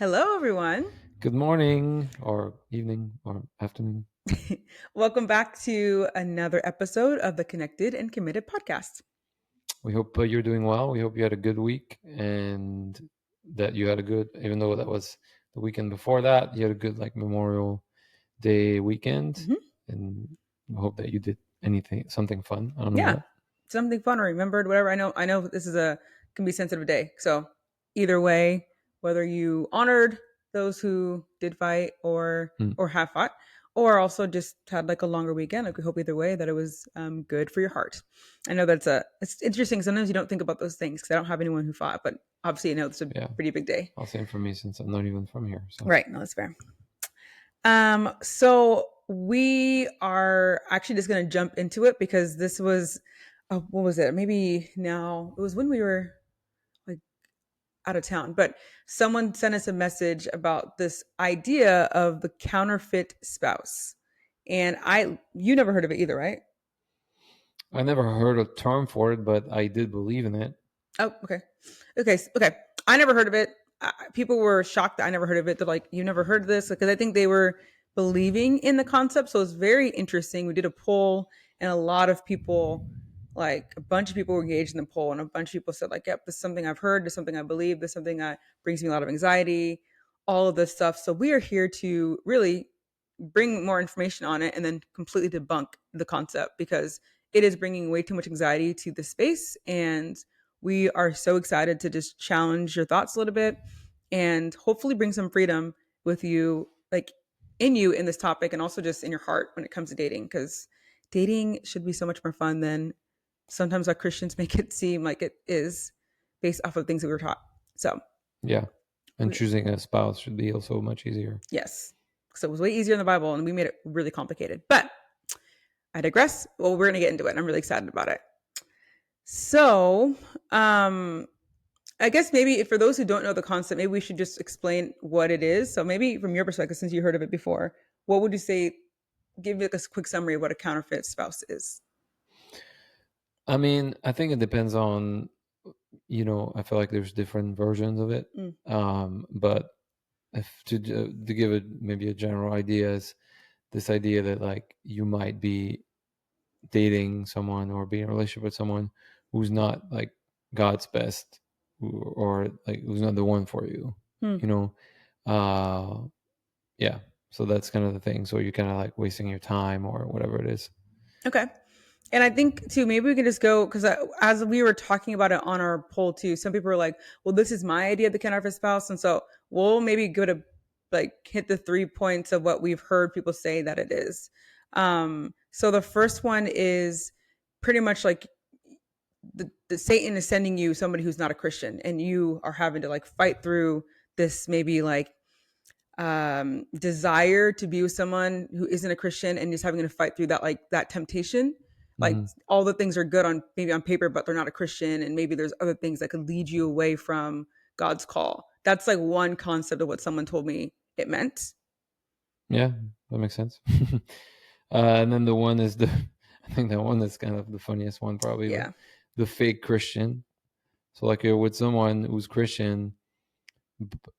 Hello, everyone. Good morning or evening or afternoon. Welcome back to another episode of the Connected and Committed podcast. We hope you're doing well. We hope you had a good week and that you had a good, even though that was the weekend before that, you had a good like Memorial Day weekend. Mhm. And we hope that you did anything, something fun. I don't know Yeah, what. something fun or remembered, whatever. I know this is a can be sensitive day. So either way, whether you honored those who did fight Hmm. or have fought, or also just had like a longer weekend, like we hope either way that it was good for your heart. I know it's interesting. Sometimes you don't think about those things because I don't have anyone who fought, but obviously I know it's a Yeah. pretty big day. All same for me since I'm not even from here. So Right. No, that's fair. So we are actually just going to jump into it because this was, what was it? Maybe now it was when we were like out of town, but someone sent us a message about this idea of the counterfeit spouse. And you never heard of it either, right? I never heard a term for it, but I did believe in it. Oh, okay. Okay. I never heard of it. People were shocked that I never heard of it. They're like, you never heard of this? Because I think they were believing in the concept. So it's very interesting. We did a poll, and a lot of people, like a bunch of people were engaged in the poll, and a bunch of people said, like, yep, this is something I've heard. This is something I believe. This is something that brings me a lot of anxiety, all of this stuff. So we are here to really bring more information on it and then completely debunk the concept because it is bringing way too much anxiety to the space. And we are so excited to just challenge your thoughts a little bit and hopefully bring some freedom with you, like in you in this topic and also just in your heart when it comes to dating, because dating should be so much more fun than sometimes our Christians make it seem like it is based off of things that we were taught. So, Yeah. And we, choosing a spouse should be also much easier. yes. So it was way easier in the Bible and we made it really complicated. But I digress. Well, we're going to get into it. I'm really excited about it. So, I guess maybe for those who don't know the concept, maybe we should just explain what it is. So maybe from your perspective, since you heard of it before, what would you say? Give me like a quick summary of what a counterfeit spouse is. I mean, I think it depends on, I feel like there's different versions of it. Mm, But if to give it maybe a general idea is this idea that like you might be dating someone or be in a relationship with someone who's not like God's best or like who's not the one for you, hmm. you know? Uh, yeah. So that's kind of the thing. So you're kind of like wasting your time or whatever it is. Okay. And I think too, maybe we can just go because as we were talking about it on our poll too, some people were like, "Well, this is my idea of the counterfeit spouse," and so we'll maybe go to like hit the 3 points of what we've heard people say that it is. So the first one is pretty much like the Satan is sending you somebody who's not a Christian, and you are having to like fight through this maybe like desire to be with someone who isn't a Christian and just having to fight through that like that temptation. Like Hmm. all the things are good on maybe on paper, but they're not a Christian, and maybe there's other things that could lead you away from God's call. That's like one concept of what someone told me it meant. Yeah, that makes sense. And then the one is I think that one is kind of the funniest one, probably Yeah. the fake Christian. So like you're with someone who's Christian,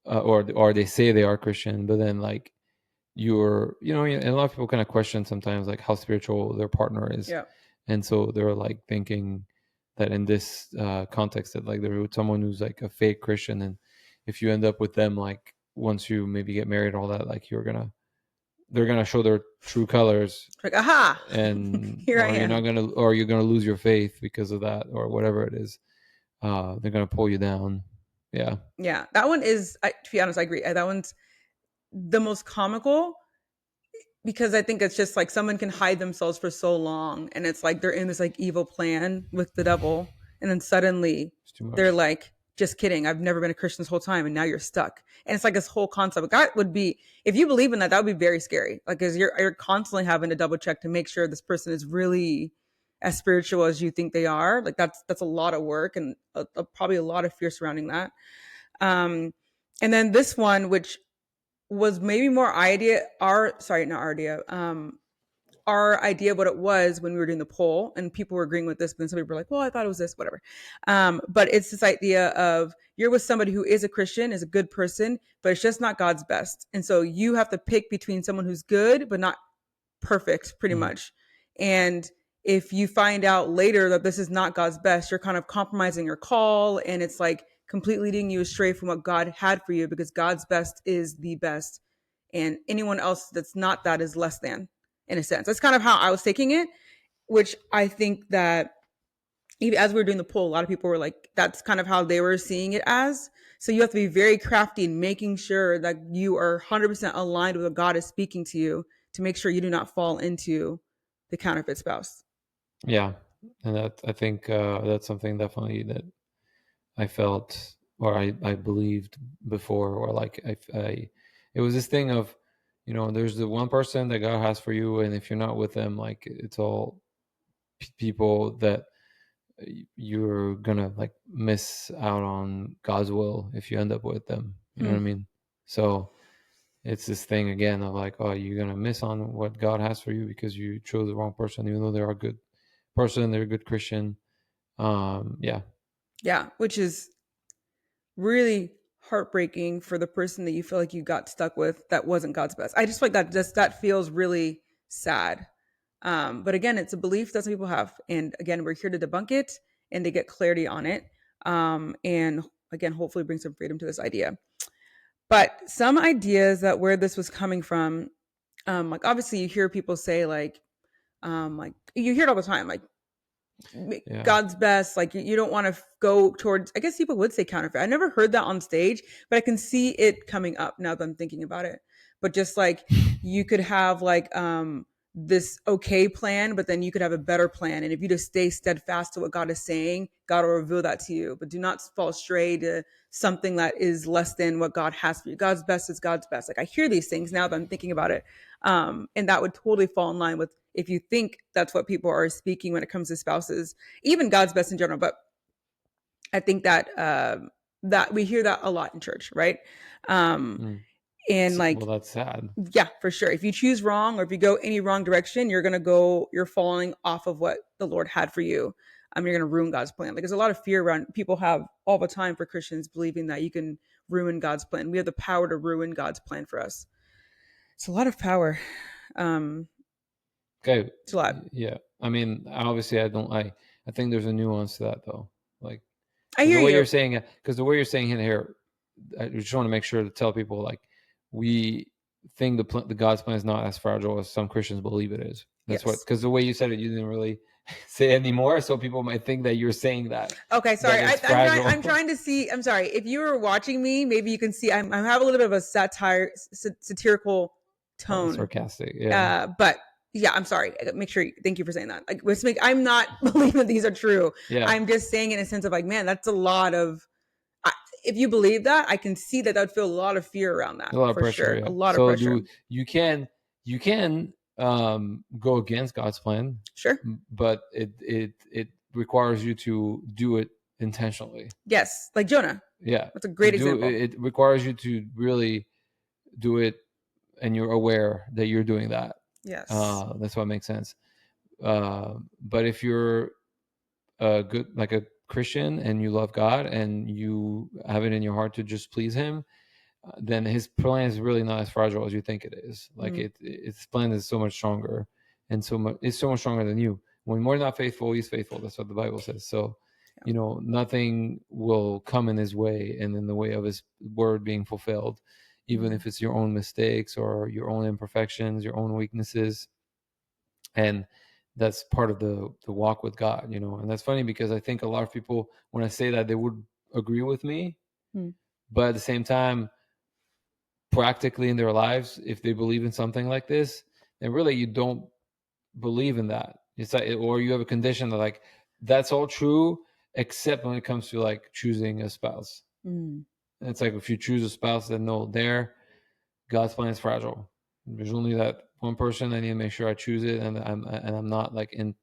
or they say they are Christian, but then like and a lot of people kind of question sometimes like how spiritual their partner is, Yeah. and so they're like thinking that in this context that like they're with someone who's like a fake Christian, and if you end up with them like once you maybe get married, all that, like they're gonna show their true colors, Like, aha, and here I am. or you're gonna lose your faith because of that or whatever it is. They're gonna pull you down. Yeah. Yeah. That one is, to be honest, I agree. That one's the most comical because I think it's just like someone can hide themselves for so long and it's like they're in this like evil plan with the devil and then suddenly It's too they're much. like just kidding, I've never been a Christian this whole time and now you're stuck. And it's like this whole concept. That would be, if you believe in that, that would be very scary. Like cuz you're constantly having to double check to make sure this person is really as spiritual as you think they are. Like that's a lot of work and probably a lot of fear surrounding that. Um and then this one which was maybe more idea our sorry not our idea our idea of what it was when we were doing the poll, and people were agreeing with this, but then some people were like, well, I thought it was this, whatever. But it's this idea of you're with somebody who is a Christian, is a good person, but it's just not God's best. And so you have to pick between someone who's good, but not perfect, pretty Mm. much. And if you find out later that this is not God's best, you're kind of compromising your call, and it's like completely leading you astray from what God had for you, because God's best is the best. And anyone else that's not that is less than, in a sense. That's kind of how I was taking it, which I think that even as we were doing the poll, a lot of people were like, that's kind of how they were seeing it as. So you have to be very crafty in making sure that you are 100% aligned with what God is speaking to you, to make sure you do not fall into the counterfeit spouse. Yeah, and that I think that's something definitely that I felt or I believed before, or like it was this thing of, there's the one person that God has for you, and if you're not with them, like it's all people that you're gonna like miss out on God's will if you end up with them. You know what Hmm. I mean? So it's this thing again of like, oh, you're gonna miss on what God has for you because you chose the wrong person, even though they're a good person, they're a good Christian. Yeah. Yeah, which is really heartbreaking for the person that you feel like you got stuck with that wasn't God's best. I just feel like that feels really sad. But again, it's a belief that some people have, and again, we're here to debunk it and to get clarity on it. And again, hopefully, bring some freedom to this idea. But some ideas that where this was coming from, like obviously, you hear people say like you hear it all the time, like Yeah. God's best. Like you don't want to go towards. I guess people would say counterfeit. I never heard that on stage, but I can see it coming up now that I'm thinking about it. But just like you could have like this okay plan, but then you could have a better plan. And if you just stay steadfast to what God is saying, God will reveal that to you. But do not fall astray to something that is less than what God has for you. God's best is God's best. Like I hear these things now that I'm thinking about it. And that would totally fall in line with if you think that's what people are speaking when it comes to spouses, even God's best in general. But I think that that we hear that a lot in church, right? Um, Mm. and Well, like, that's sad. yeah, for sure. If you choose wrong or if you go any wrong direction, you're falling off of what the Lord had for you. You're gonna ruin God's plan. Like there's a lot of fear around people have all the time for Christians believing that you can ruin God's plan. We have the power to ruin God's plan for us. It's a lot of power. Um, Okay. it's a lot. Yeah. I mean, obviously, I think there's a nuance to that though. Like, I because hear you. the way you're saying it here, I just want to make sure to tell people like we think the God's plan is not as fragile as some Christians believe it is. That's what, Yes. because the way you said it, you didn't really say it anymore, so people might think that you're saying Okay, that sorry. it's I'm trying. I'm fragile. trying to see. I'm sorry. If you were watching me, maybe you can see. I have a little bit of a satirical Oh, tone. sarcastic. Yeah. But yeah, I'm sorry. Make sure. Thank you for saying that. Like, let's make. I'm not believing these are true. Yeah. I'm just saying in a sense of like, man, that's a lot of. I, if you believe that, I can see that that would feel a lot of fear around that A lot of for pressure. sure. A Yeah. lot of So pressure. do you can go against God's plan, Sure. but it requires you to do it intentionally. Yes. Like Jonah. Yeah. That's a To great do example. it requires you to really do it, and you're aware that you're doing that. Yes. That's what makes sense. But if you're a good, like a Christian, and you love God and you have it in your heart to just please Him, then His plan is really not as fragile as you think it is. Like Mm, its plan is so much stronger, and it's so much stronger than you. When we're not faithful, He's faithful. That's what the Bible says. So, yeah. nothing will come in His way and in the way of His word being fulfilled, even Mm, if it's your own mistakes or your own imperfections, your own weaknesses. And that's part of the walk with God. And that's funny because I think a lot of people, when I say that, they would agree with me, mm, but at the same time, practically in their lives, if they believe in something like this, then really you don't believe in that. It's like, or you have a condition that like that's all true except when it comes to like choosing a spouse. mm, And it's like if you choose a spouse, then no, there God's plan is fragile. There's only that one person. I need to make sure I choose it, and I'm not like in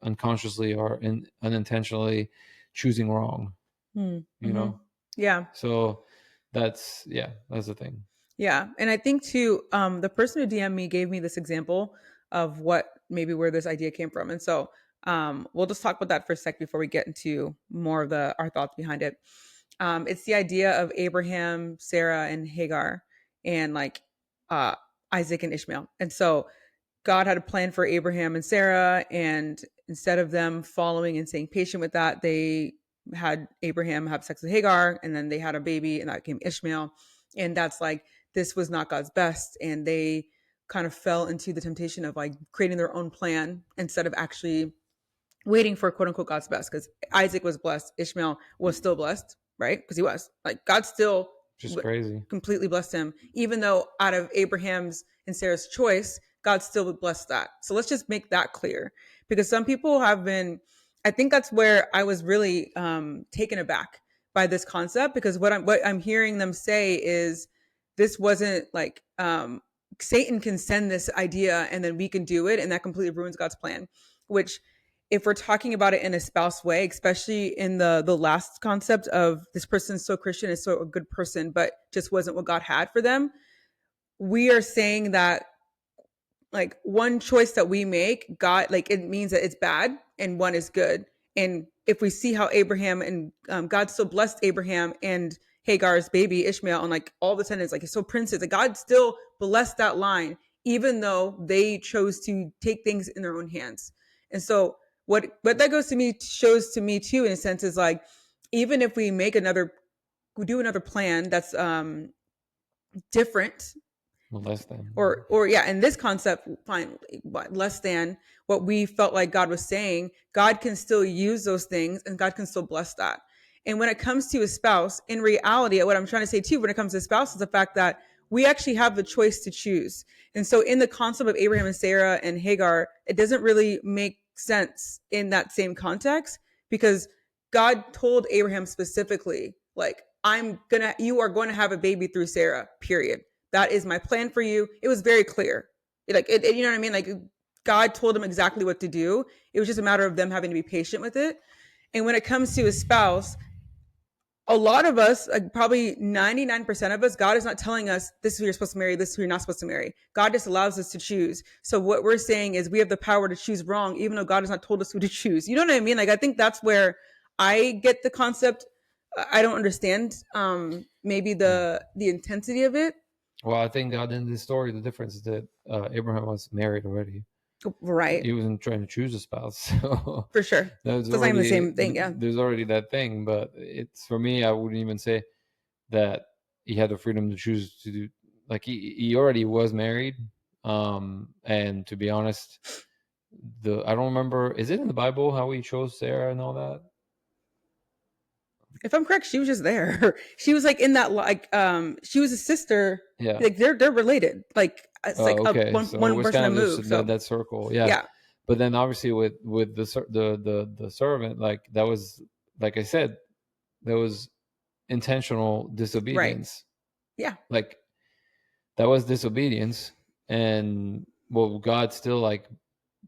unconsciously or unintentionally choosing wrong. mm, You mm-hmm. know, Yeah. so that's the thing. Yeah. And I think too, the person who DM'd me gave me this example of what maybe where this idea came from. And so we'll just talk about that for a sec before we get into more of the our thoughts behind it. It's the idea of Abraham, Sarah, and Hagar, and like uh, Isaac and Ishmael. And so God had a plan for Abraham and Sarah, and instead of them following and staying patient with that, they had Abraham have sex with Hagar, and then they had a baby, and that became Ishmael. And that's like, this was not God's best. And they kind of fell into the temptation of like creating their own plan instead of actually waiting for quote unquote God's best, because Isaac was blessed, Ishmael was still blessed, right? Because he was like, God still Just crazy. completely blessed him, even though out of Abraham's and Sarah's choice, God still blessed that. So let's just make that clear, because some people have been. I think that's where I was really taken aback by this concept, because what I'm hearing them say is this wasn't like Satan can send this idea and then we can do it, and that completely ruins God's plan. Which, if we're talking about it in a spouse way, especially in the last concept of this person's so Christian, is so a good person, but just wasn't what God had for them, we are saying that like one choice that we make, God, like it means that it's bad and one is good. And if we see how Abraham and God still blessed Abraham and Hagar's baby Ishmael and like all the descendants, like it's so princes, that God still blessed that line, even though they chose to take things in their own hands. And so what that goes to me shows to me too, in a sense, is like, even if we do another plan that's different, Well, less than. or yeah, in this concept, fine, less than what we felt like God was saying, God can still use those things and God can still bless that. And when it comes to a spouse, in reality, what I'm trying to say too, when it comes to a spouse, is the fact that we actually have the choice to choose. And so in the concept of Abraham and Sarah and Hagar, it doesn't really make sense in that same context, because God told Abraham specifically, like, you are going to have a baby through Sarah, period. That is my plan for you. It was very clear. You know what I mean? Like, God told them exactly what to do. It was just a matter of them having to be patient with it. And when it comes to a spouse, a lot of us, like probably 99% of us, God is not telling us this is who you're supposed to marry, this is who you're not supposed to marry. God just allows us to choose. So what we're saying is we have the power to choose wrong, even though God has not told us who to choose. You know what I mean? Like, I think that's where I get the concept. I don't understand maybe Yeah. the intensity of it. Well, I think God in this story, the difference is that Abraham was married already. Right. He wasn't trying to choose a spouse, so For sure. there's So it's not even the already same thing. Yeah. there's already that thing. But it's, for me, I wouldn't even say that he had the freedom to choose to do, like, he already was married. And to be honest, I don't remember, is it in the Bible how he chose Sarah and all that? If I'm correct, she was just there. She was like in that, like she was a sister. Yeah. Like they're related. Like it's like a Okay, one so it one was person kind to of just move. So that circle, yeah. yeah. But then obviously with the servant, like that was, like I said, there was intentional Right. disobedience. Yeah. Like, that was disobedience, and well, God still like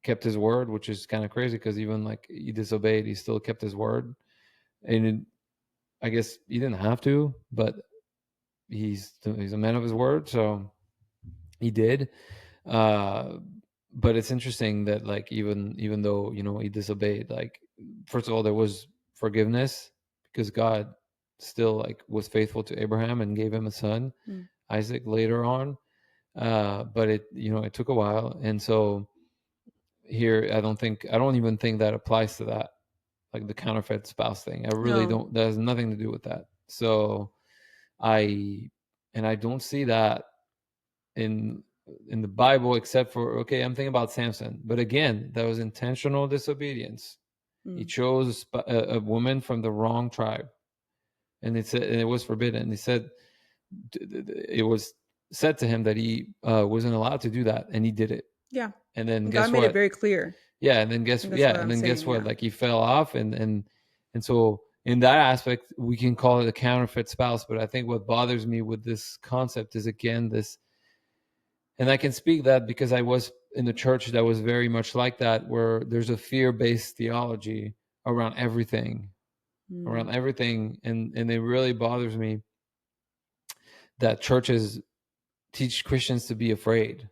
kept his word, which is kind of crazy, because even like he disobeyed, he still kept his word. And I guess he didn't have to, but he's a man of his word, so he did. uh but it's interesting that, like, even though, he disobeyed, like, first of all, there was forgiveness, because God still, like, was faithful to Abraham and gave him a son, Mm. Isaac, later on. But it took a while. And so here, I don't even think that applies to that, like the counterfeit spouse thing. I really No. don't. That has nothing to do with that. So I and I don't see that in in the Bible, except for, okay, I'm thinking about Samson, but again, that was intentional disobedience. He Mm. chose a woman from the wrong tribe, and it was forbidden. He said, it was said to him that he wasn't allowed to do that, and he did it. Yeah. And then And God guess made it what? very clear. Yeah, and then I think that's what I'm saying. what? Yeah. Like, he fell off, and so in that aspect, we can call it a counterfeit spouse. But I think what bothers me with this concept is, again, this, and I can speak that because I was in the church that was very much like that, where there's a fear-based theology around everything, Mm. and it really bothers me that churches teach Christians to be afraid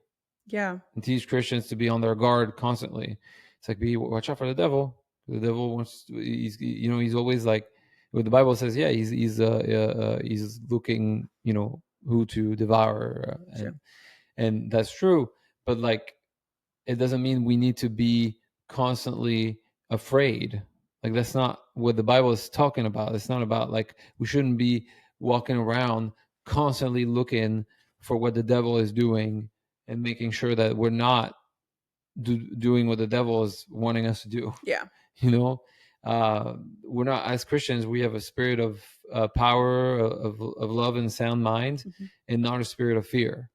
Yeah. and teach Christians to be on their guard constantly. It's like, be watch out for the devil. The devil wants to, he's always like, what the Bible says, yeah, he's looking, who to devour, Sure. and that's true. But like, it doesn't mean we need to be constantly afraid. Like, that's not what the Bible is talking about. It's not about, like, we shouldn't be walking around constantly looking for what the devil is doing and making sure that we're not doing what the devil is wanting us to do. Yeah. You know, we're not, as Christians, we have a spirit of power, of love and sound mind, Hmm. and not a spirit of fear.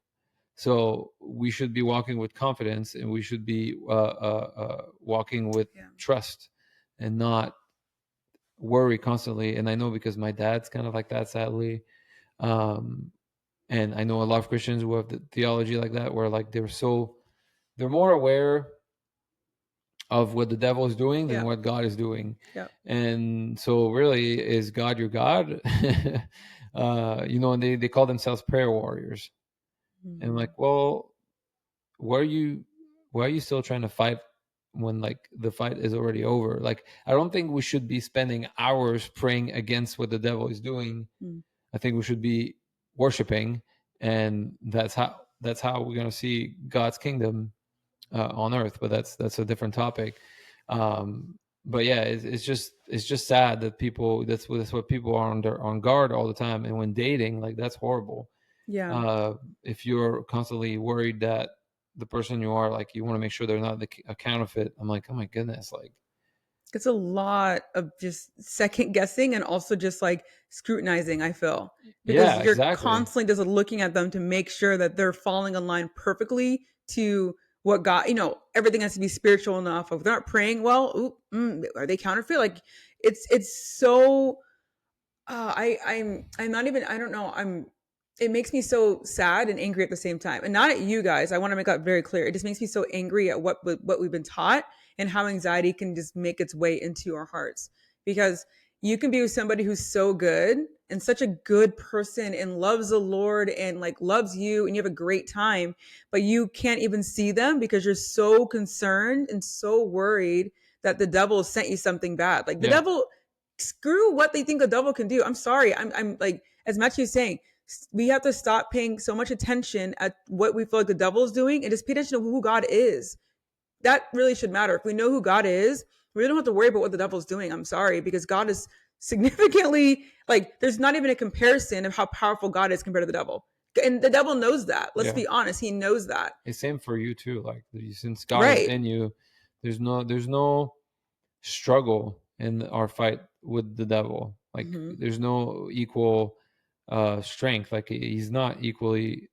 So we should be walking with confidence, and we should be walking with Yeah. trust, and not worry constantly. And I know, because my dad's kind of like that, sadly. Um, and I know a lot of Christians who have the theology like that, where like they're more aware of what the devil is doing than Yeah. what God is doing. Yeah. And so, really, is God your God? And they call themselves prayer warriors. And Hmm. like, well, why are you still trying to fight when like the fight is already over? Like, I don't think we should be spending hours praying against what the devil is doing. Mm. I think we should be worshiping, and that's how we're going to see God's kingdom on earth. But that's a different topic. But yeah, it's just sad that people, that's what people are on guard all the time. And when dating, like, that's horrible. Yeah. If you're constantly worried that the person you are, like, you want to make sure they're not a counterfeit. I'm like, oh my goodness, like, It's a lot of just second guessing and also just like scrutinizing, I feel, because yeah, you're exactly, constantly just looking at them to make sure that they're falling in line perfectly to what God, everything has to be spiritual enough. If they're not praying well, are they counterfeit? Like it's so I'm not even, I don't know, it makes me so sad and angry at the same time, and not at you guys. I want to make that very clear. It just makes me so angry at what we've been taught and how anxiety can just make its way into our hearts, because you can be with somebody who's so good and such a good person and loves the Lord and like loves you and you have a great time, but you can't even see them because you're so concerned and so worried that the devil sent you something bad. Like the yeah, devil, screw what they think the devil can do. I'm sorry. I'm like, as much as saying, we have to stop paying so much attention at what we feel like the devil is doing and just pay attention to who God is. That really should matter. If we know who God is, we don't have to worry about what the devil's doing. I'm sorry, because God is significantly, like, there's not even a comparison of how powerful God is compared to the devil. And the devil knows that. Let's yeah. be honest. He knows that. It's same for you too. Like, since God is Right. in you, there's no struggle in our fight with the devil. Like, Hmm. there's no equal strength. Like, he's not equally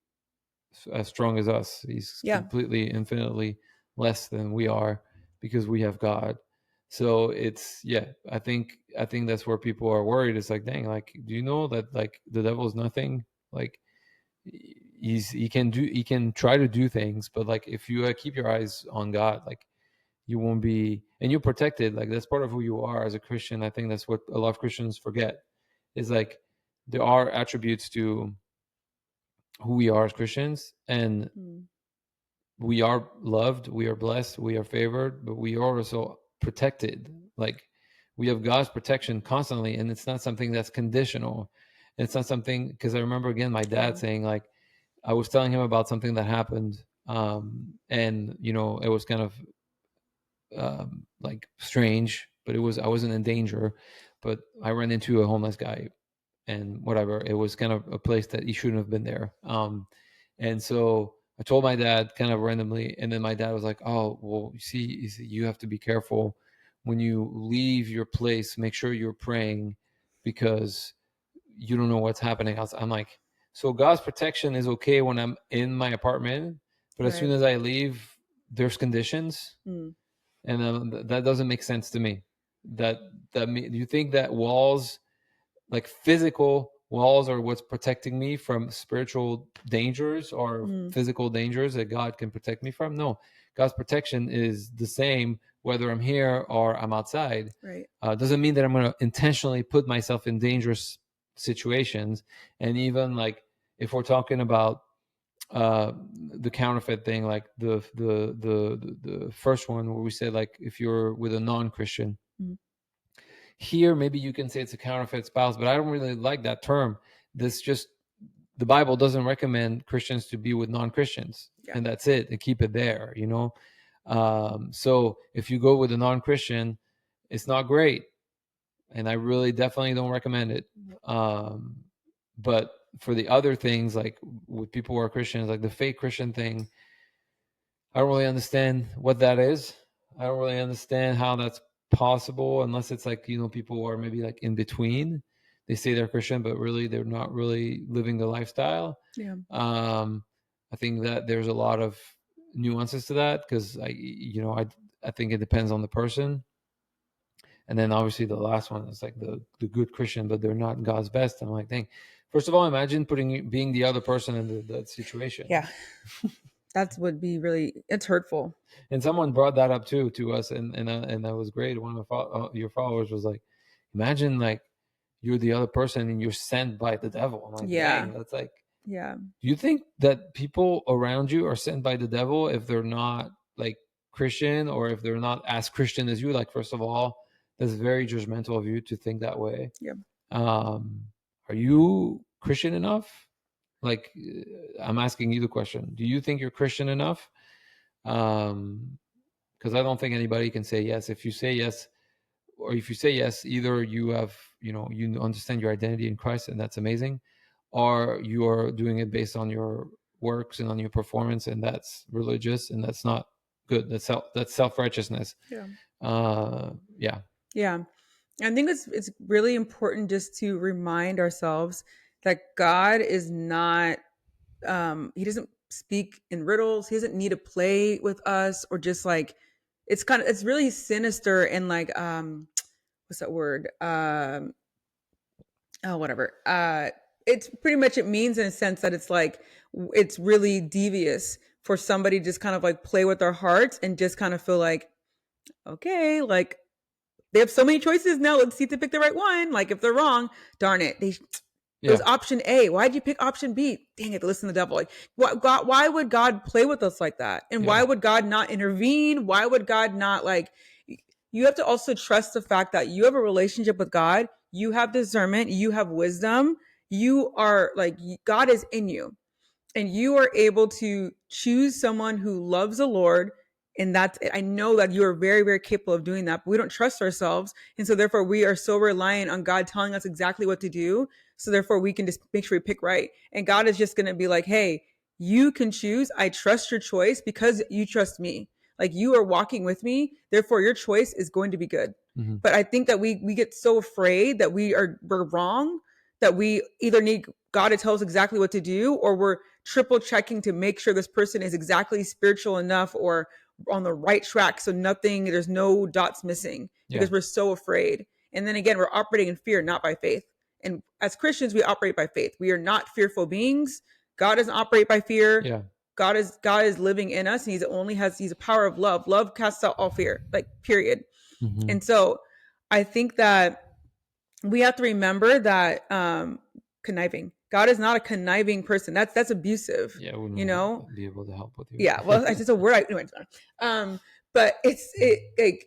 as strong as us. He's Yeah. completely, infinitely less than we are, because we have God. So it's, yeah, I think that's where people are worried. It's like, dang, like, do you know that, like, the devil is nothing? Like, he can try to do things, but like, if you keep your eyes on God, like, you won't be, and you're protected. Like, that's part of who you are as a Christian. I think that's what a lot of Christians forget, is like, there are attributes to who we are as Christians, and Mm. we are loved, we are blessed, we are favored, but we are also protected. Like, we have God's protection constantly, and it's not something that's conditional. It's not something, because I remember, again, my dad Yeah. saying, like, I was telling him about something that happened, and it was kind of like, strange, but I wasn't in danger, but I ran into a homeless guy, and whatever. It was kind of a place that he shouldn't have been there. And so I told my dad kind of randomly, and then my dad was like, "Oh, well, you have to be careful when you leave your place. Make sure you're praying, because you don't know what's happening." I'm like, so God's protection is okay when I'm in my apartment, but as soon Right. as I leave, there's conditions, Mm. and that doesn't make sense to me. That you think that walls, like physical walls, are what's protecting me from spiritual dangers or Mm. physical dangers that God can protect me from? No, God's protection is the same whether I'm here or I'm outside. Right. Doesn't mean that I'm going to intentionally put myself in dangerous situations. And even, like, if we're talking about uh the counterfeit thing, like the first one where we said, like, if you're with a non-Christian, Mhm. here maybe you can say it's a counterfeit spouse, but I don't really like that term. This just, the Bible doesn't recommend Christians to be with non-Christians, Yeah. and that's it, and keep it there, so if you go with a non-Christian, it's not great, and I really definitely don't recommend it. But for the other things, like with people who are Christians, like the fake Christian thing, I don't really understand what that is. I don't really understand how that's possible, unless it's like, people who are maybe like in between. They say they're Christian, but really they're not really living the lifestyle. Yeah. Um, I think that there's a lot of nuances to that, because I think it depends on the person. And then obviously the last one is like the good Christian, but they're not God's best. I'm like, dang. First of all, imagine being the other person in that situation. Yeah. That would be really, it's hurtful. And someone brought that up too to us, and that was great. One of your followers was like, imagine like you're the other person and you're sent by the devil. I'm like, Yeah. dang, that's like. Yeah. Do you think that people around you are sent by the devil if they're not like Christian, or if they're not as Christian as you? Like, first of all, that's very judgmental of you to think that way. Yeah. Um, are you Christian enough? Like, I'm asking you the question. Do you think you're Christian enough? Um, because I don't think anybody can say yes. If you say yes, or if you say yes, either you have, you understand your identity in Christ, and that's amazing, or you are doing it based on your works and on your performance, and that's religious, and that's not good. That's self righteousness. Yeah. Yeah, Yeah. I think it's really important just to remind ourselves that God is not he doesn't speak in riddles. He doesn't need to play with us or just like it's really sinister and like what's that word? Oh whatever. It's pretty much, it means in a sense that it's like it's really devious for somebody to just kind of like play with our hearts and just kind of feel like okay, like they have so many choices now. Let's see if they pick the right one. Like if they're wrong, darn it, it was yeah, option A. Why'd you pick option B? Dang it, listen to the devil. Like, why would God play with us like that? And yeah, why would God not intervene? Why would God not like? You have to also trust the fact that you have a relationship with God. You have discernment. You have wisdom. You are like God is in you, and you are able to choose someone who loves the Lord. And that's it. I know that you are very, very capable of doing that, but we don't trust ourselves. And so therefore we are so reliant on God telling us exactly what to do. So therefore we can just make sure we pick right. And God is just going to be like, hey, you can choose. I trust your choice because you trust me. Like you are walking with me. Therefore your choice is going to be good. mm-hmm. But I think that we get so afraid that we're wrong, that we either need God to tell us exactly what to do, or we're triple checking to make sure this person is exactly spiritual enough or on the right track, so there's no dots missing, Yeah, because we're so afraid. And then again, we're operating in fear, not by faith. And as Christians, we operate by faith. We are not fearful beings. God doesn't operate by fear. yeah, God is living in us, and he's a power of love. Love casts out all fear, like period. mm-hmm. And so I think that we have to remember that conniving. God is not a conniving person. That's abusive, Yeah. I wouldn't you know? be able to help with you. Yeah, well, it's just a word. Anyway, it's fine. But it like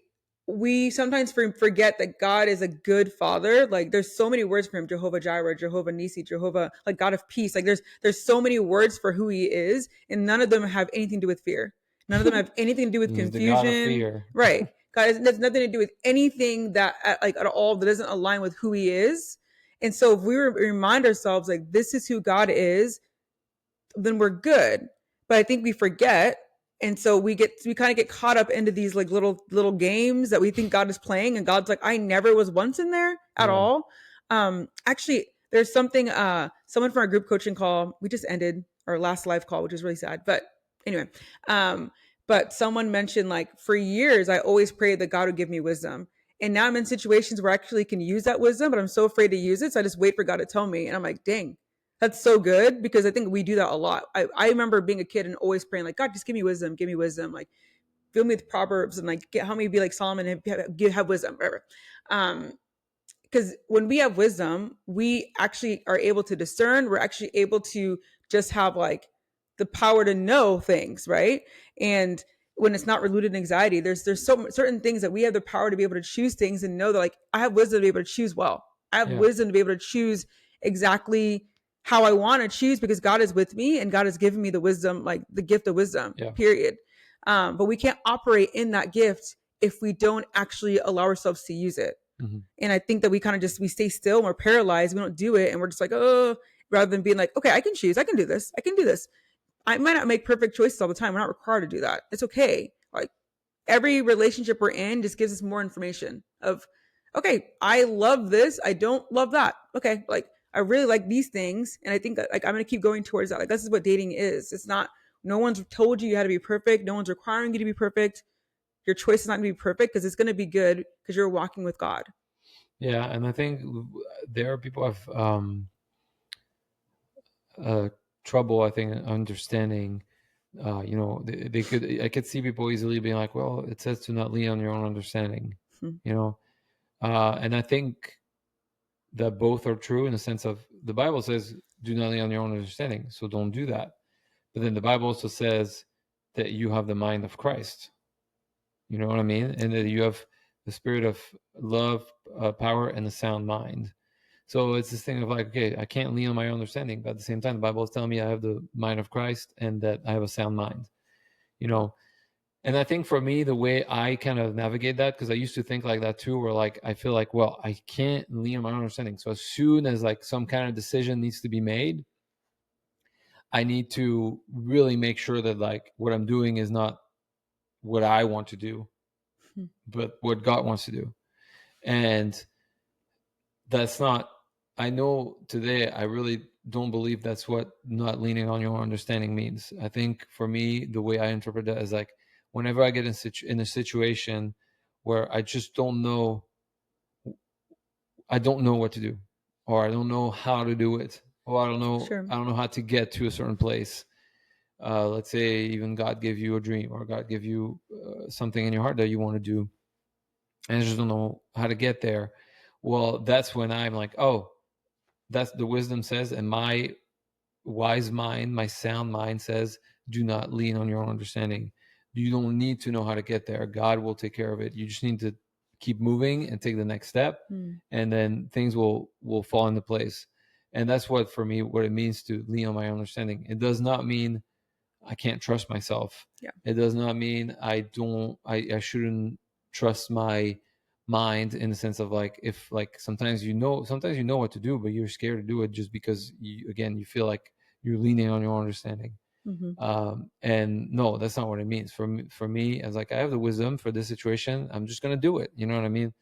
we sometimes forget that God is a good father. Like there's so many words for him: Jehovah Jireh, Jehovah Nisi, Jehovah, like God of peace. Like there's so many words for who he is, and none of them have anything to do with fear. None of them have anything to do with He's the God of confusion. fear. Right? God has nothing to do with anything that like at all that doesn't align with who he is. And so if we remind ourselves like this is who God is, then we're good. But I think we forget. And so we kind of get caught up into these like little games that we think God is playing. And God's like, I never was once in there at Yeah. all. Actually, there's something, someone from our group coaching call, we just ended our last live call, which is really sad. But anyway, but someone mentioned like for years, I always prayed that God would give me wisdom. And now I'm in situations where I actually can use that wisdom, but I'm so afraid to use it. So I just wait for God to tell me. And I'm like, dang, that's so good, because I think we do that a lot. I remember being a kid and always praying like, God, just give me wisdom, like fill me with proverbs and like help me be like Solomon and have wisdom, whatever. Because when we have wisdom, we actually are able to discern. We're actually able to just have like the power to know things, right? And when it's not rooted in anxiety, there's so certain things that we have the power to be able to choose things and know that, like, I have wisdom to be able to choose well. I have Yeah. wisdom to be able to choose exactly how I want to choose because God is with me and God has given me the wisdom, like the gift of wisdom, Yeah. period. But we can't operate in that gift if we don't actually allow ourselves to use it. Mm-hmm. And I think that we kind of just, we stay still and we're paralyzed. We don't do it. And we're just like, oh, rather than being like, okay, I can choose. I can do this. I can do this. I might not make perfect choices all the time. We're not required to do that. It's okay. Like, every relationship we're in just gives us more information of, okay, I love this. I don't love that. Okay. Like, I really like these things. And I think that, like, I'm going to keep going towards that. Like, this is what dating is. It's not, no one's told you how to be perfect. No one's requiring you to be perfect. Your choice is not to be perfect because it's going to be good because you're walking with God. Yeah, and I think there are people have uh, trouble, I think, understanding. They could. I could see people easily being like, "Well, it says to not lean on your own understanding," Hmm. you know. And I think that both are true in the sense of the Bible says, "Do not lean on your own understanding," so don't do that. But then the Bible also says that you have the mind of Christ. You know what I mean? And that you have the spirit of love, power, and a sound mind. So it's this thing of like, okay, I can't lean on my own understanding, but at the same time, the Bible is telling me I have the mind of Christ and that I have a sound mind. You know, and I think for me, the way I kind of navigate that, because I used to think like that too, where like I feel like, well, I can't lean on my own understanding. So as soon as like some kind of decision needs to be made, I need to really make sure that like what I'm doing is not what I want to do, but what God wants to do. And that's not, I know today I really don't believe that's what not leaning on your own understanding means. I think for me, the way I interpret that is like whenever I get in a situation where I just don't know, I don't know what to do, or I don't know how to do it, or Sure. I don't know how to get to a certain place. Let's say even God gave you a dream, or God gave you something in your heart that you want to do, and I just don't know how to get there. Well, that's when I'm like, oh, that's the wisdom says, and my wise mind, my sound mind says, do not lean on your own understanding. You don't need to know how to get there. God will take care of it. You just need to keep moving and take the next step, Mm. and then things will fall into place. And that's what for me what it means to lean on my own understanding. It does not mean I can't trust myself. Yeah. It does not mean I shouldn't trust my mind in the sense of like if like sometimes you know what to do, but you're scared to do it just because you feel like you're leaning on your own understanding. Mm-hmm. And no, that's not what it means. For me, as like I have the wisdom for this situation, I'm just gonna do it. You know what I mean?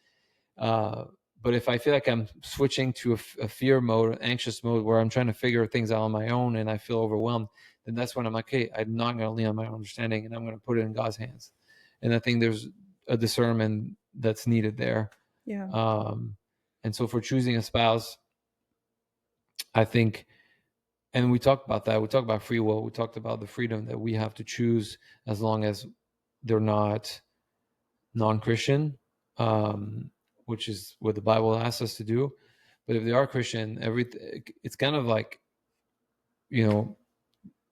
Uh, but if I feel like I'm switching to a fear mode, anxious mode, where I'm trying to figure things out on my own and I feel overwhelmed, then that's when I'm like, hey, I'm not going to lean on my own understanding and I'm going to put it in God's hands. And I think there's a discernment that's needed there. Yeah. Um, and so for choosing a spouse, I think, and we talked about that. We talked about free will. We talked about the freedom that we have to choose as long as they're not non-Christian, which is what the Bible asks us to do. But if they are Christian, it's kind of like, you know,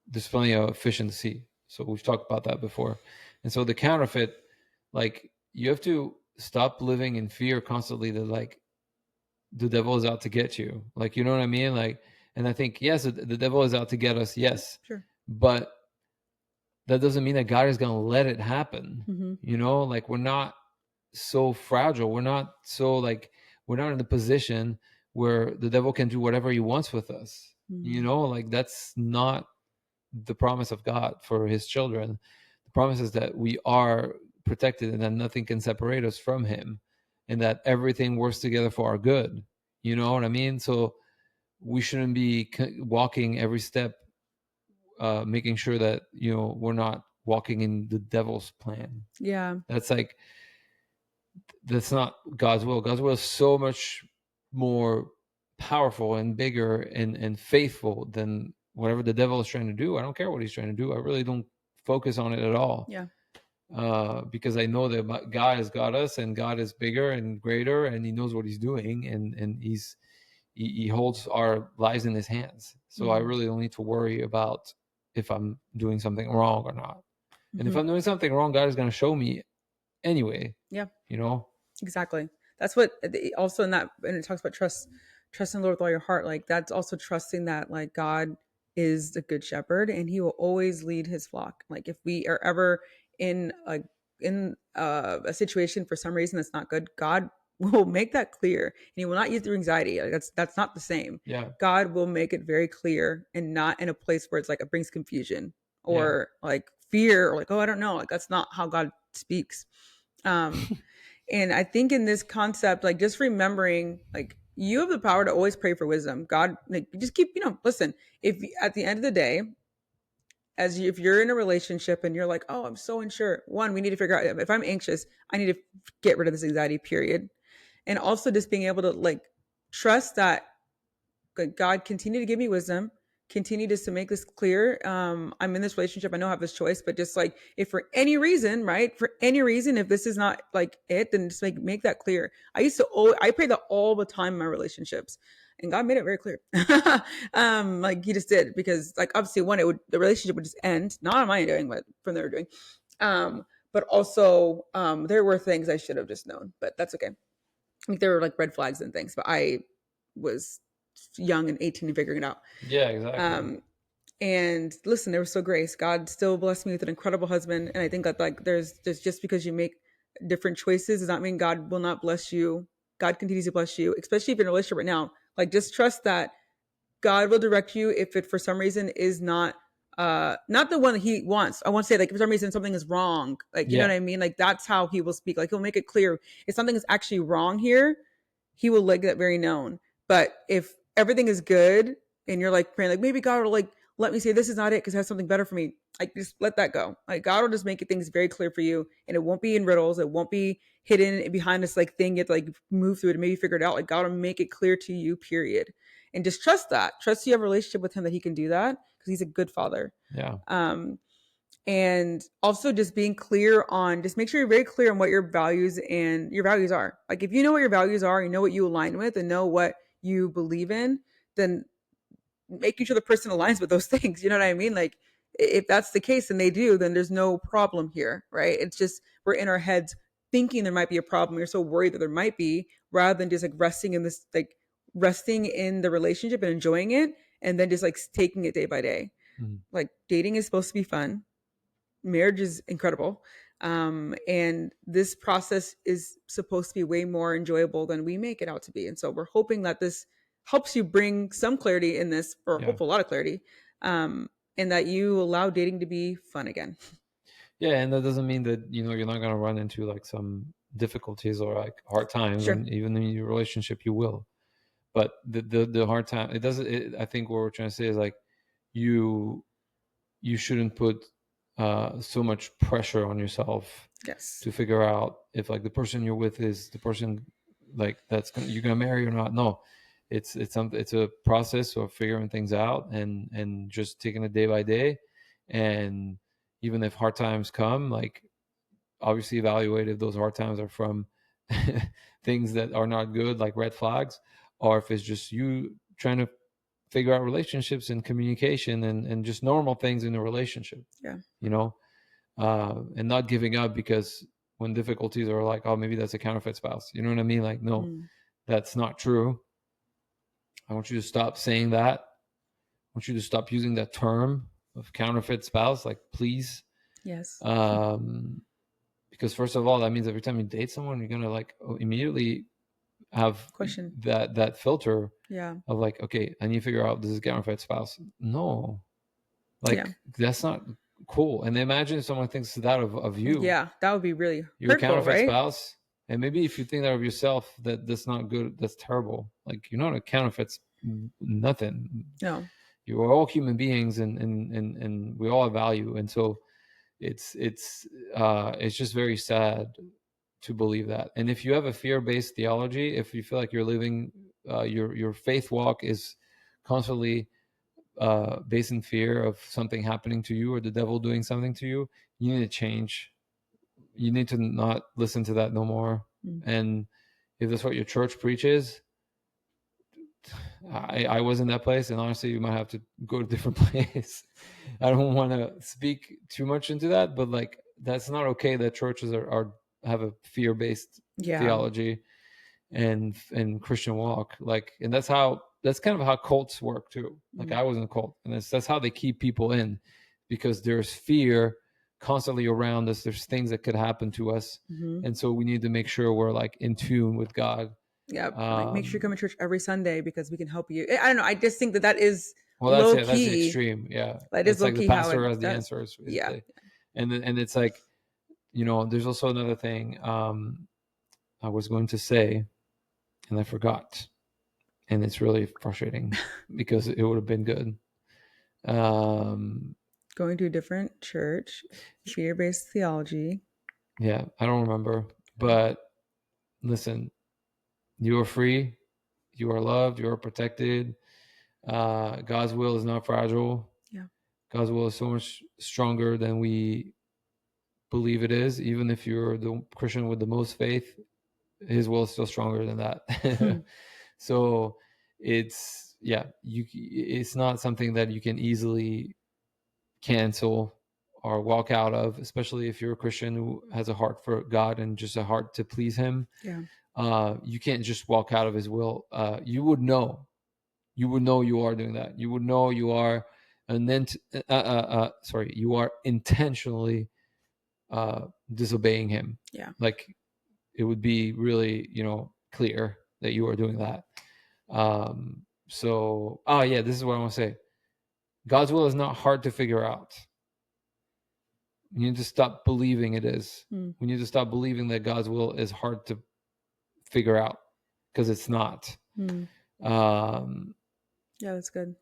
there's plenty of fish in the sea. So we've talked about that before. And so the counterfeit, like you have to stop living in fear constantly that like the devil is out to get you. Like, you know what I mean? Like, and I think, yes, the devil is out to get us. Yes. Sure. But that doesn't mean that God is going to let it happen. Mm-hmm. You know, like we're not so fragile. We're not in the position where the devil can do whatever he wants with us. You Mm. know, like that's not the promise of God for his children. The promise is that we are protected and that nothing can separate us from him and that everything works together for our good. You know what I mean? So we shouldn't be walking every step, making sure that, you know, we're not walking in the devil's plan. Yeah. That's like, that's not God's will. God's will is so much more powerful and bigger and faithful than whatever the devil is trying to do. I don't care what he's trying to do. I really don't focus on it at all, Yeah. because I know that God has got us, and God is bigger and greater, and He knows what He's doing, and he holds our lives in His hands. So I Mm. really don't need to worry about if I'm doing something wrong or not. And if Mhm. I'm doing something wrong, God is going to show me anyway, Yeah. you know? Exactly. That's what also in that, and it talks about trusting the Lord with all your heart. Like that's also trusting that like God is the good shepherd and he will always lead his flock. Like if we are ever in a situation for some reason that's not good, God will make that clear and he will not use through anxiety. Like that's not the same. Yeah. God will make it very clear and not in a place where it's like it brings confusion Yeah. or like fear or like, oh, I don't know. Like that's not how God speaks. Um, and I think in this concept, like just remembering, like you have the power to always pray for wisdom. God, like just keep, listen. If at the end of the day, if you're in a relationship and you're like, oh, I'm so unsure. One, we need to figure out if I'm anxious, I need to get rid of this anxiety. Period. And also just being able to like trust that God continue to give me wisdom, continue just to make this clear. I'm in this relationship. I know I have this choice, but just like if for any reason, right? For any reason, if this is not like it, then just make that clear. I pray that all the time in my relationships. And God made it very clear. Like he just did because like obviously the relationship would just end, not on my doing, but from their doing. But also there were things I should have just known, but that's okay. Like there were like red flags and things, but I was young and 18 and figuring it out. Yeah, exactly. Um, and listen, there was still grace. God still blessed me with an incredible husband. And I think that like there's just because you make different choices does not mean God will not bless you. God continues to bless you, especially if you're in a relationship right now. Like just trust that God will direct you if it for some reason is not the one that he wants. I want to say like for some reason something is wrong. Like you know Yeah. what I mean? Like that's how he will speak. Like he'll make it clear if something is actually wrong here, he will make that very known. But if everything is good and you're like praying, like maybe God will like let me say this is not it because it has something better for me. Like just let that go. Like God will just make it things very clear for you, and it won't be in riddles. It won't be hidden behind this like thing. You have to like move through it and maybe figure it out. Like God will make it clear to you. Period. And just trust that. Trust you have a relationship with Him that He can do that because He's a good Father. Yeah. Um, and also just being clear on just make sure you're very clear on what your values are. Like if you know what your values are, you know what you align with and know what you believe in, then making sure the person aligns with those things, you know what I mean? Like if that's the case and they do, then there's no problem here, right? It's just we're in our heads thinking there might be a problem. We're so worried that there might be rather than just like resting in the relationship and enjoying it and then just like taking it day by day. Mm. Like dating is supposed to be fun, marriage is incredible. And this process is supposed to be way more enjoyable than we make it out to be. And so we're hoping that this helps you bring some clarity in this, or Yeah. hopefully a lot of clarity, and that you allow dating to be fun again. Yeah, and that doesn't mean that you're not going to run into like some difficulties or like hard times, Sure. and even in your relationship you will. But the hard time, it doesn't. I think what we're trying to say is like you you shouldn't put so much pressure on yourself Yes. to figure out if like the person you're with is the person like you're gonna marry or not. No, it's a process of figuring things out and just taking it day by day. And even if hard times come, like obviously evaluate if those hard times are from things that are not good, like red flags, or if it's just you trying to figure out relationships and communication and just normal things in a relationship, Yeah. you know, and not giving up because when difficulties are like, oh, maybe that's a counterfeit spouse. You know what I mean? Like, no, Mm. that's not true. I want you to stop saying that. I want you to stop using that term of counterfeit spouse. Like, please. Yes. Um, because first of all, that means every time you date someone, you're gonna like immediately have Question. that filter Yeah. of like, okay, I need to figure out this is a counterfeit spouse. No, Yeah. like that's not cool. And imagine if someone thinks that of you. Yeah. That would be really You're a hurtful, counterfeit right? spouse. And maybe if you think that of yourself, that's not good, that's terrible. Like you're not a counterfeit nothing. No. You are all human beings and we all have value. And so it's just very sad to believe that. And if you have a fear-based theology, if you feel like you're living your faith walk is constantly based in fear of something happening to you or the devil doing something to you, you need to change. You need to not listen to that no more. Mm. And if that's what your church preaches, I was in that place, and honestly, you might have to go to a different place. I don't want to speak too much into that, but like that's not okay that churches are have a fear based Yeah. theology and Christian walk. Like, and that's kind of how cults work too. Like Mm-hmm. I was in a cult, and that's how they keep people in, because there's fear constantly around us. There's things that could happen to us, Mm-hmm. and so we need to make sure we're like in tune with God. Yeah. Like, make sure you come Um, to church every Sunday because we can help you. I don't know. I just think that that is well, that's low it. That's the key. extreme. Yeah, That is that's low like the key how pastor it has the that. answers Yeah. basically, and it's like, there's also another thing I was going to say, and I forgot, and it's really frustrating because it would have been good. Um, Going to a different church, fear based theology. yeah, I don't remember, but listen, you are free, you are loved, you are protected. God's will is not fragile. Yeah. God's will is so much stronger than we believe it is. Even if you're the Christian with the most faith, His will is still stronger than Hmm. that. So it's not something that you can easily cancel or walk out of, especially if you're a Christian who has a heart for God and just a heart to please Him. Yeah. You can't just walk out of His will. You would know. You would know you are doing that. You would know you are, and then sorry, you are intentionally disobeying Him. Yeah. Like it would be really, clear that you are doing that. Yeah, this is what I want to say. God's will is not hard to figure out. We need to stop believing it is. Hmm. We need to stop believing that God's will is hard to figure out, because it's not. Hmm. Um, Yeah, that's good.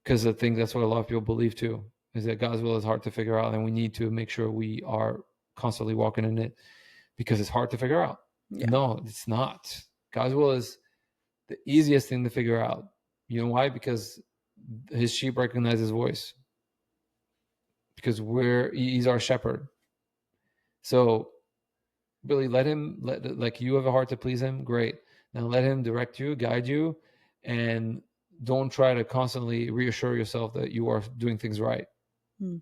because I think that's what a lot of people believe too, is that God's will is hard to figure out, and we need to make sure we are constantly walking in it because it's hard to figure out. Yeah. No, it's not. God's will is the easiest thing to figure out. You know why? Because His sheep recognize His voice. Because He's our shepherd. So really like you have a heart to please Him, great. Now let Him direct you, guide you, and don't try to constantly reassure yourself that you are doing things right, Hmm.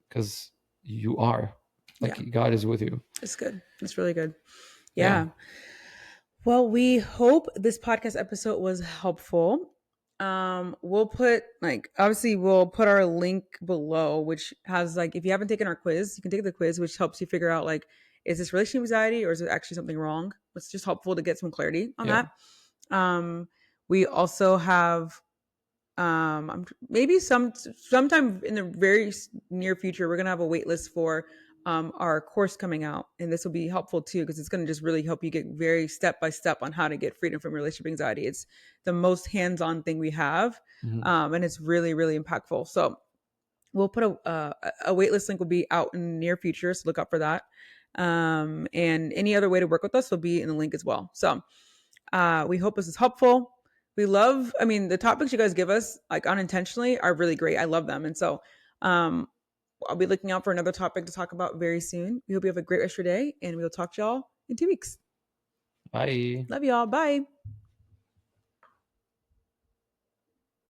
because you are. Yeah. Like God is with you. It's good. It's really good. Yeah. Yeah. Well, we hope this podcast episode was helpful. We'll put like obviously we'll put our link below, which has like if you haven't taken our quiz, you can take the quiz, which helps you figure out like is this relationship anxiety or is it actually something wrong? It's just helpful to get some clarity on Yeah. that. We also have maybe sometime in the very near future we're going to have a wait list for our course coming out, and this will be helpful too because it's going to just really help you get very step by step on how to get freedom from relationship anxiety. It's the most hands-on thing we have, Mm-hmm. and it's really really impactful. So we'll put a waitlist link will be out in the near future, so look up for that. And any other way to work with us will be in the link as well. So we hope this is helpful. We love, I mean, the topics you guys give us, like unintentionally, are really great. I love them. And so um, I'll be looking out for another topic to talk about very soon. We hope you have a great rest of your day, and we'll talk to y'all in 2 weeks. Bye. Love y'all. Bye.